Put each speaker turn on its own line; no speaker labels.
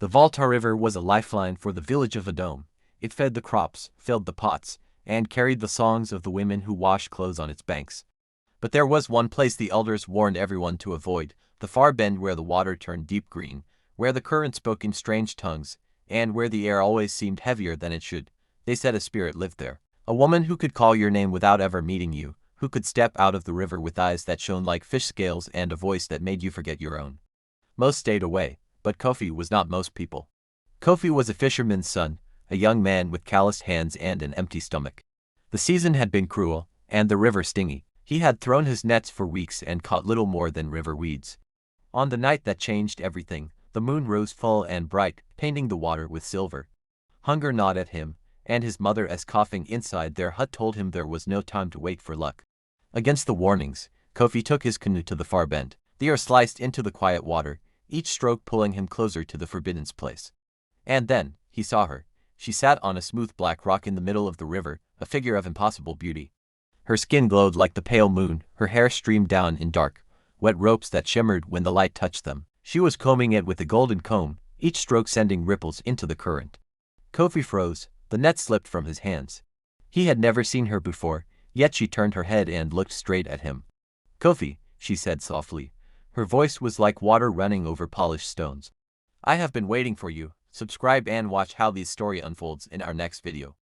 The Volta River was a lifeline for the village of Adome. It fed the crops, filled the pots, and carried the songs of the women who washed clothes on its banks. But there was one place the elders warned everyone to avoid, the far bend where the water turned deep green, where the current spoke in strange tongues, and where the air always seemed heavier than it should. They said a spirit lived there. A woman who could call your name without ever meeting you, who could step out of the river with eyes that shone like fish scales and a voice that made you forget your own. Most stayed away, but Kofi was not most people. Kofi was a fisherman's son, a young man with calloused hands and an empty stomach. The season had been cruel, and the river stingy. He had thrown his nets for weeks and caught little more than river weeds. On the night that changed everything, the moon rose full and bright, painting the water with silver. Hunger gnawed at him, and his mother as coughing inside their hut told him there was no time to wait for luck. Against the warnings, Kofi took his canoe to the far bend. The air sliced into the quiet water, each stroke pulling him closer to the forbidden place. And then, he saw her. She sat on a smooth black rock in the middle of the river, a figure of impossible beauty. Her skin glowed like the pale moon, her hair streamed down in dark, wet ropes that shimmered when the light touched them. She was combing it with a golden comb, each stroke sending ripples into the current. Kofi froze, the net slipped from his hands. He had never seen her before, yet she turned her head and looked straight at him. "Kofi," she said softly. Her voice was like water running over polished stones. "I have been waiting for you. Subscribe and watch how this story unfolds in our next video."